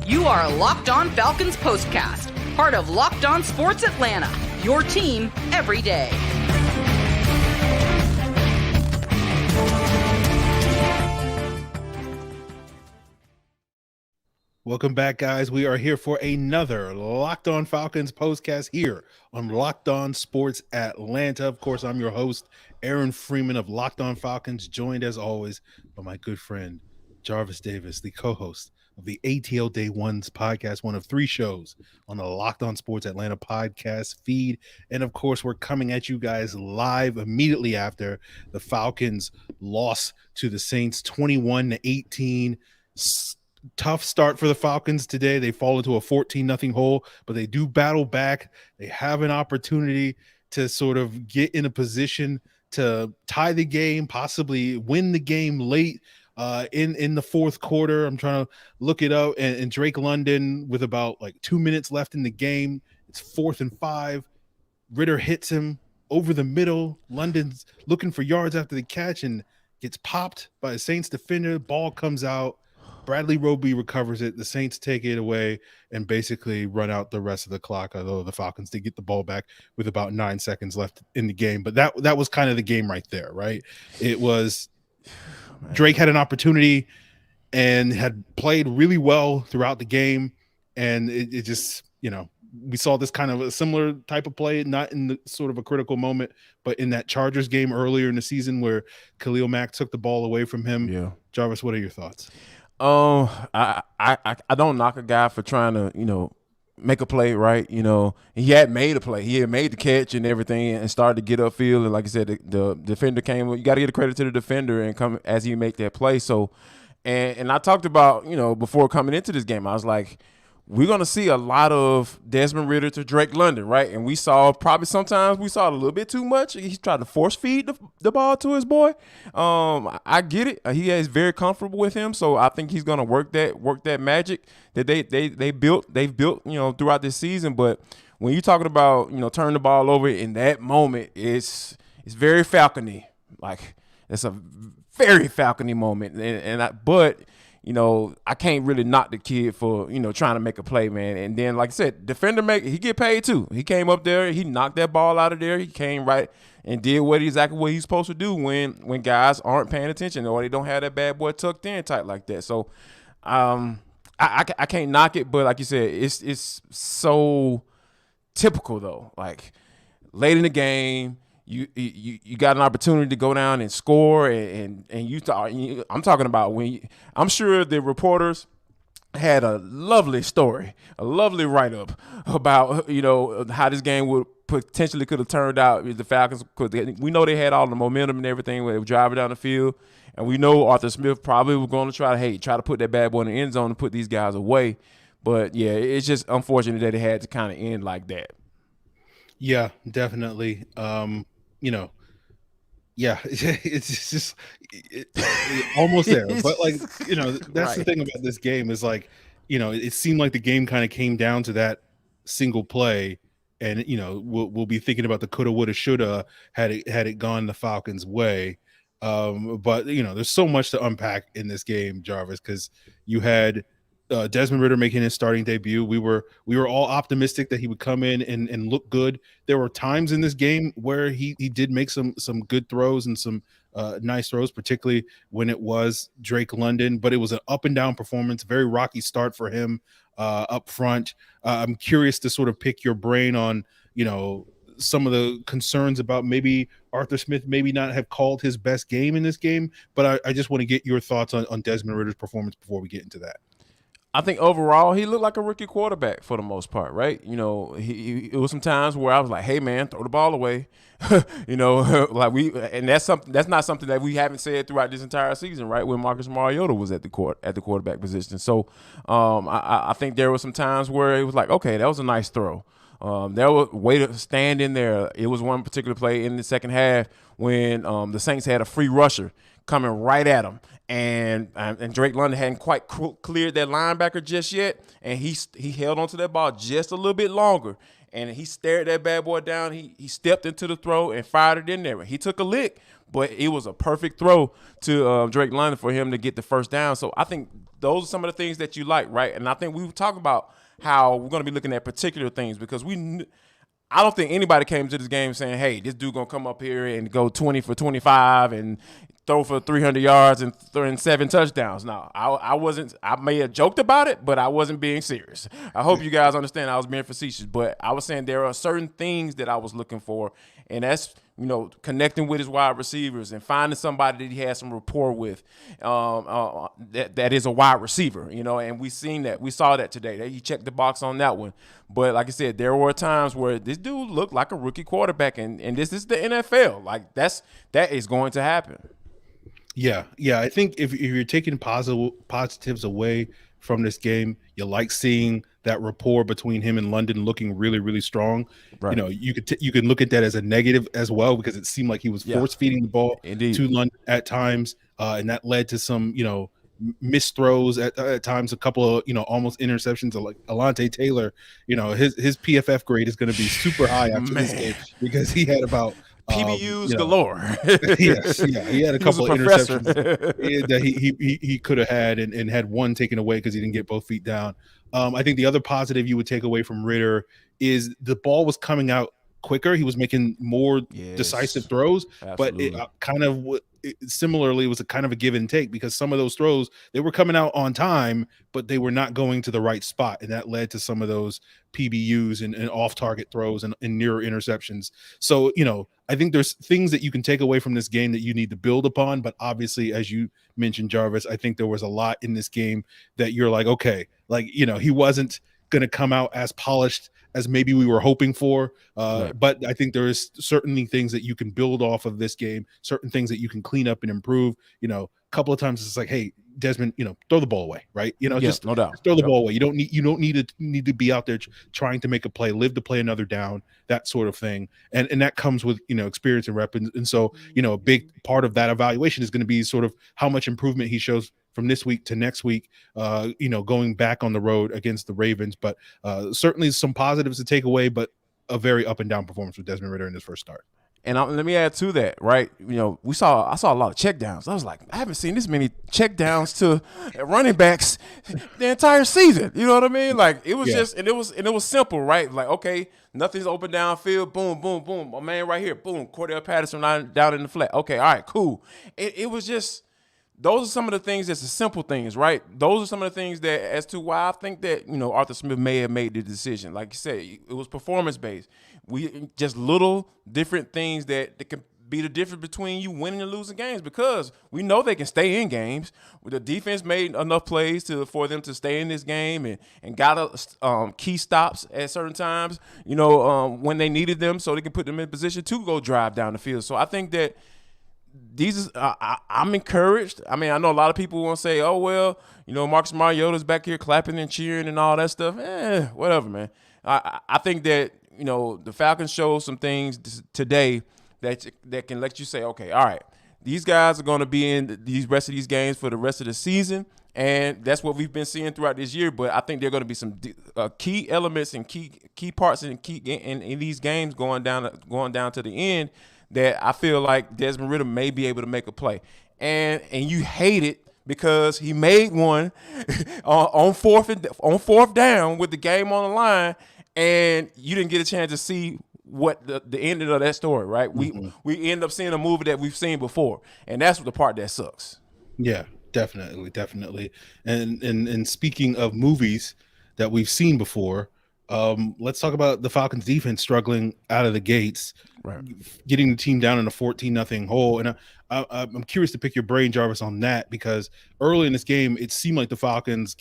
You are Locked On Falcons Postcast, part of Locked On Sports Atlanta, your team every day. Welcome back, guys. We are here for another Locked On Falcons postcast here on Locked On Sports Atlanta. Of course, I'm your host, Aaron Freeman of Locked On Falcons, joined as always by my good friend, Jarvis Davis, the co-host of the ATL Day Ones podcast, one of three shows on the Locked On Sports Atlanta podcast feed. And of course, we're coming at you guys live immediately after the Falcons loss to the Saints 21-18. Tough start for the Falcons today. They fall into a 14-0 hole, but they do battle back. They have an opportunity to sort of get in a position to tie the game, possibly win the game late in the fourth quarter. I'm trying to look it up, and Drake London with about 2 minutes left in the game. It's 4th and 5. Ridder hits him over the middle. London's looking for yards after the catch and gets popped by a Saints defender. Ball comes out. Bradley Roby recovers it. The Saints take it away and basically run out the rest of the clock, although the Falcons did get the ball back with about 9 seconds left in the game. But that was kind of the game right there, right? It was Drake had an opportunity and had played really well throughout the game, and it just, we saw this kind of a similar type of play, not in the sort of a critical moment, but in that Chargers game earlier in the season where Khalil Mack took the ball away from him. Yeah. Jarvis, what are your thoughts? I don't knock a guy for trying to, make a play, right? He had made a play. He had made the catch and everything and started to get upfield. And like I said, the defender came. You got to give the credit to the defender and come as he make that play. So, and I talked about, before coming into this game, I was like, we're going to see a lot of Desmond Ridder to Drake London, right? And we saw sometimes a little bit too much. He tried to force feed the ball to his boy. I get it. He is very comfortable with him, so I think he's going to work that magic that they've built, throughout this season. But when you're talking about, turning the ball over in that moment, it's very Falcon-y. Like, it's a very Falcon-y moment. But I can't really knock the kid for, trying to make a play, man. And then, like I said, defender he get paid too. He came up there, he knocked that ball out of there. He came right and did exactly what he's supposed to do when guys aren't paying attention or they don't have that bad boy tucked in tight like that. So, I can't knock it, but like you said, it's so typical though. Like late in the game, You got an opportunity to go down and score, and I'm talking about I'm sure the reporters had a lovely story, a lovely write-up about how this game would potentially could have turned out if the Falcons, because we know they had all the momentum and everything when they were driving down the field, and we know Arthur Smith probably was going to try to put that bad boy in the end zone and put these guys away. But yeah, it's just unfortunate that it had to kind of end like that. Yeah, definitely. It's just almost there. But that's the thing about this game is it seemed like the game kind of came down to that single play, and we'll be thinking about the coulda, woulda, shoulda had it gone the Falcons' way. But there's so much to unpack in this game, Jarvis, because you had Desmond Ridder making his starting debut. We were all optimistic that he would come in and look good. There were times in this game where he did make some good throws and some nice throws, particularly when it was Drake London. But it was an up and down performance, very rocky start for him up front. I'm curious to sort of pick your brain on some of the concerns about maybe Arthur Smith maybe not have called his best game in this game. But I just want to get your thoughts on Desmond Ridder's performance before we get into that. I think overall he looked like a rookie quarterback for the most part, right? It was some times where I was like, "Hey man, throw the ball away," and that's not something that we haven't said throughout this entire season, right? When Marcus Mariota was at the quarterback position, so I think there were some times where it was like, "Okay, that was a nice throw." There was a way to stand in there. It was one particular play in the second half when the Saints had a free rusher coming right at him. And Drake London hadn't quite cleared that linebacker just yet, and he held onto that ball just a little bit longer, and he stared that bad boy down. He stepped into the throw and fired it in there. He took a lick, but it was a perfect throw to Drake London for him to get the first down. So I think those are some of the things that you like, right? And I think we were talking about how we're going to be looking at particular things because I don't think anybody came to this game saying, hey, this dude going to come up here and go 20 for 25 and throw for 300 yards and throwing 7 touchdowns. No, I wasn't. I may have joked about it, but I wasn't being serious. I hope you guys understand I was being facetious, but I was saying there are certain things that I was looking for, and that's, connecting with his wide receivers and finding somebody that he has some rapport with that is a wide receiver, and we saw that today. That he checked the box on that one. But like I said, there were times where this dude looked like a rookie quarterback, and this is the NFL. Like that is going to happen. Yeah. I think if you're taking positives away from this game, you like seeing that rapport between him and London looking really, really strong. Right. You can look at that as a negative as well because it seemed like he was force feeding the ball to London at times, and that led to some missed throws at times, a couple of almost interceptions. Like Alante Taylor, his PFF grade is going to be super high after this game because he had about PBUs galore. Yes, he had a couple of interceptions that he could have had and had one taken away because he didn't get both feet down. I think the other positive you would take away from Ridder is the ball was coming out quicker. He was making more decisive throws. Absolutely. But it kind of similarly was a kind of a give and take because some of those throws, they were coming out on time, but they were not going to the right spot. And that led to some of those PBUs and off-target throws and near interceptions. So, I think there's things that you can take away from this game that you need to build upon. But obviously, as you mentioned, Jarvis, I think there was a lot in this game that you're like, okay, he wasn't going to come out as polished as maybe we were hoping for. Right. But I think there is certainly things that you can build off of this game, certain things that you can clean up and improve. A couple of times it's like, hey, Desmond, throw the ball away, right? Just no doubt, just throw the ball away. You don't need to be out there trying to make a play, live to play another down, that sort of thing. And that comes with, experience and rep. And so, a big part of that evaluation is going to be sort of how much improvement he shows from this week to next week, going back on the road against the Ravens. But certainly some positives to take away, but a very up and down performance with Desmond Ridder in his first start. And let me add to that, right? I saw a lot of checkdowns. I was like, I haven't seen this many checkdowns to running backs the entire season. You know what I mean? Like it was just, and it was simple, right? Like, okay, nothing's open downfield. Boom, boom, boom. My man right here. Boom. Cordell Patterson down in the flat. Okay, all right, cool. It was just. Those are some of the things that's the simple things, right? Those are some of the things that as to why I think that, Arthur Smith may have made the decision. Like you said, it was performance-based. We just little different things that can be the difference between you winning and losing games because we know they can stay in games. The defense made enough plays for them to stay in this game and got key stops at certain times, when they needed them so they can put them in position to go drive down the field. So I think that I'm encouraged. I mean, I know a lot of people want to say, oh, well, Marcus Mariota's back here clapping and cheering and all that stuff. Whatever, man. I think that, the Falcons showed some things today that can let you say, okay, all right, these guys are going to be in these rest of these games for the rest of the season. And that's what we've been seeing throughout this year. But I think there are going to be some key elements and key parts in these games going down to the end that I feel like Desmond Ridder may be able to make a play. And you hate it because he made one on fourth down with the game on the line, and you didn't get a chance to see what the ending of that story, right? Mm-hmm. We end up seeing a movie that we've seen before, and that's the part that sucks. Yeah, definitely. And speaking of movies that we've seen before, let's talk about the Falcons defense struggling out of the gates, right, getting the team down in a 14-0 hole. And I'm curious to pick your brain, Jarvis, on that, because early in this game, it seemed like the Falcons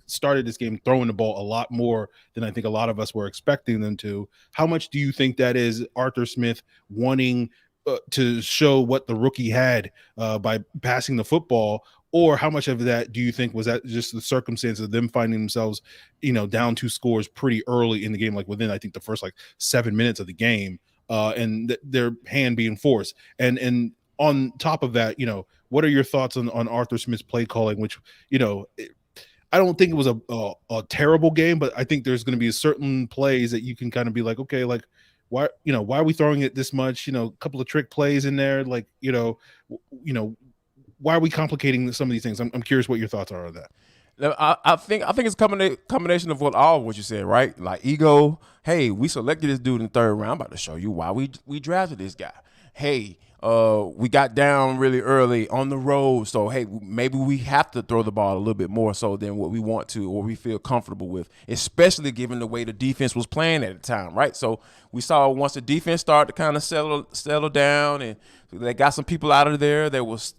started this game throwing the ball a lot more than I think a lot of us were expecting them to. How much do you think that is Arthur Smith wanting to show what the rookie had by passing the football? Or how much of that do you think was that just the circumstance of them finding themselves, down 2 scores pretty early in the game, like within, I think, the first 7 minutes of the game, and their hand being forced? And on top of that, what are your thoughts on Arthur Smith's play calling, which, I don't think it was a terrible game, but I think there's going to be certain plays that you can kind of be like, okay, like why are we throwing it this much? A couple of trick plays in there, like why are we complicating some of these things? I'm curious what your thoughts are on that. I think it's a combination of what you said, right? Like ego. Hey, we selected this dude in the third round. I'm about to show you why we drafted this guy. Hey, we got down really early on the road, so hey, maybe we have to throw the ball a little bit more so than what we want to or we feel comfortable with, especially given the way the defense was playing at the time, right? So we saw once the defense started to kind of settle down, and they got some people out of there that was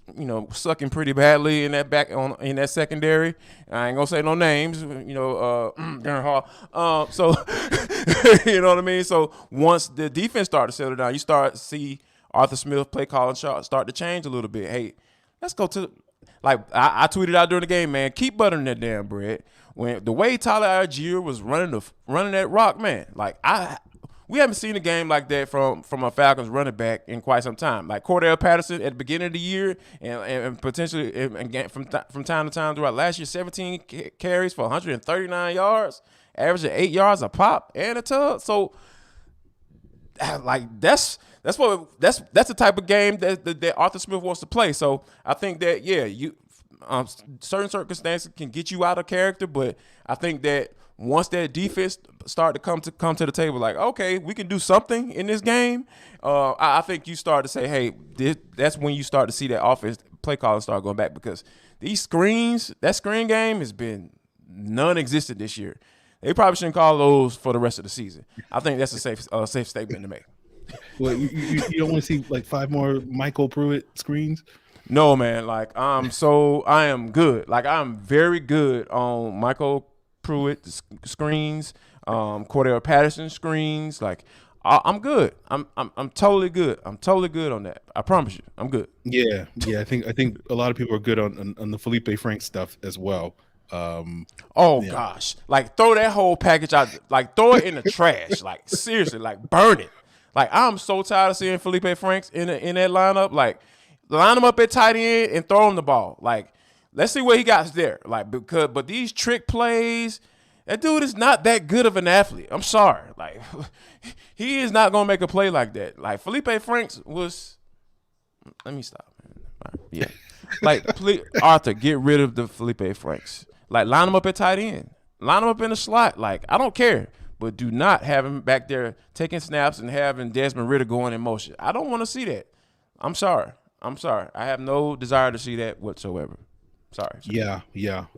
sucking pretty badly in that secondary. I ain't gonna say no names, Darren Hall. So you know what I mean. So once the defense started to settle down, you start to see Arthur Smith play calling start to change a little bit. Hey, let's go to I tweeted out during the game, man. Keep buttering that damn bread. When the way Tyler Allgeier was running that rock, man. We haven't seen a game like that from a Falcons running back in quite some time. Like Cordell Patterson at the beginning of the year, and potentially from time to time throughout last year, 17 carries for 139 yards, averaging 8 yards a pop and a tug. So, that's the type of game that Arthur Smith wants to play. So I think that certain circumstances can get you out of character, but I think that once that defense start to come to the table, like, okay, we can do something in this game. I think you start to say, hey, that's when you start to see that offense play calling start going back, because that screen game has been non-existent this year. They probably shouldn't call those for the rest of the season. I think that's a safe statement to make. Well, you don't want to see like 5 more Michael Pruitt screens? No, man. I am good. Like, I'm very good on Michael Pruitt screens, Cordell Patterson screens. Like, I'm good. I'm totally good. I'm totally good on that. I promise you, I'm good. Yeah. I think a lot of people are good on the Felipe Franks stuff as well. Gosh, like, throw that whole package out, like, throw it in the trash, like, seriously, like, burn it. Like, I'm so tired of seeing Felipe Franks in that lineup. Like, line him up at tight end and throw him the ball. Like, let's see what he got there. Like, but these trick plays, that dude is not that good of an athlete. I'm sorry. Like, he is not gonna make a play like that. Like, Felipe Franks was. Let me stop, man. Right, yeah. Like, please, Arthur, get rid of the Felipe Franks. Like, line him up at tight end. Line him up in the slot. Like, I don't care. But do not have him back there taking snaps and having Desmond Ridder going in motion. I don't want to see that. I'm sorry. I have no desire to see that whatsoever. Sorry. Yeah.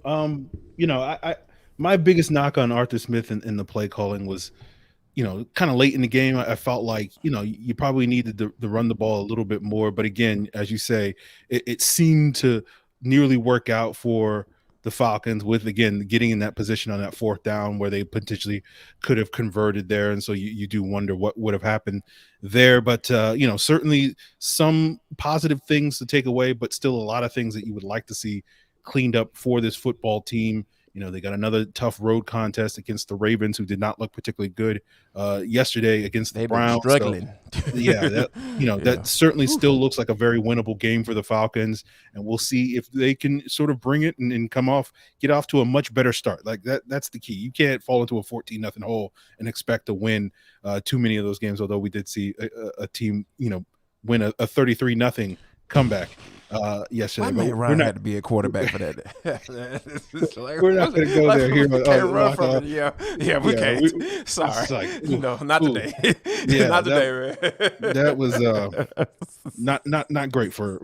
I my biggest knock on Arthur Smith in the play calling was, kind of late in the game. I felt like, you probably needed to run the ball a little bit more. But again, as you say, it seemed to nearly work out for the Falcons with, again, getting in that position on that 4th down where they potentially could have converted there. And so you do wonder what would have happened there. But, certainly some positive things to take away, but still a lot of things that you would like to see cleaned up for this football team. They got another tough road contest against the Ravens, who did not look particularly good yesterday against the Browns. Struggling. So, that certainly still looks like a very winnable game for the Falcons, and we'll see if they can sort of bring it and get off to a much better start. Like that's the key. You can't fall into a 14-0 hole and expect to win too many of those games. Although we did see a team, win a 33-0 comeback yesterday. Ryan had to be a quarterback for that. We're not going to go there here. Yeah, we can't. Sorry, not today. Not today, man. That was not great for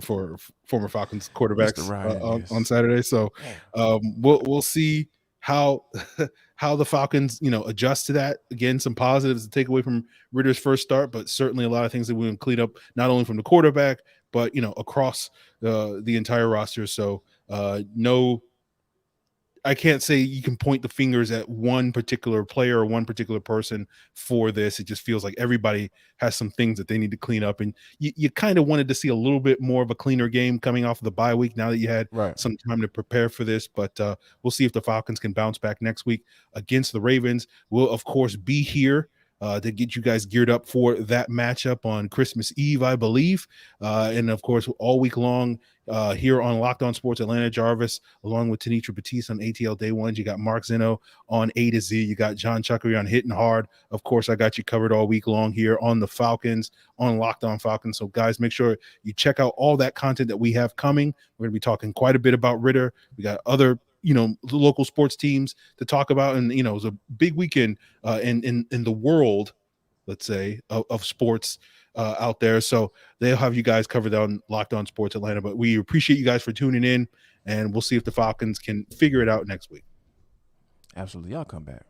former Falcons quarterbacks on Saturday. So we'll see how the Falcons adjust to that. Again, some positives to take away from Ridder's first start, but certainly a lot of things that we can clean up, not only from the quarterback but across the entire roster. So no, I can't say you can point the fingers at one particular player or one particular person for this. It just feels like everybody has some things that they need to clean up, and you kind of wanted to see a little bit more of a cleaner game coming off of the bye week now that you had some time to prepare for this. But we'll see if the Falcons can bounce back next week against the Ravens. We'll of course be here to get you guys geared up for that matchup on Christmas Eve, I believe. And of course, all week long here on Locked On Sports Atlanta, Jarvis, along with Tanitra Batiste on ATL Day Ones. You got Mark Zeno on A to Z. You got John Chuckery on Hitting Hard. Of course, I got you covered all week long here on the Falcons, on Locked On Falcons. So, guys, make sure you check out all that content that we have coming. We're going to be talking quite a bit about Ridder. We got other local sports teams to talk about, and it was a big weekend in the world, let's say, of sports out there. So they'll have you guys covered on Locked On Sports Atlanta. But we appreciate you guys for tuning in, and we'll see if the Falcons can figure it out next week. Absolutely. Y'all come back.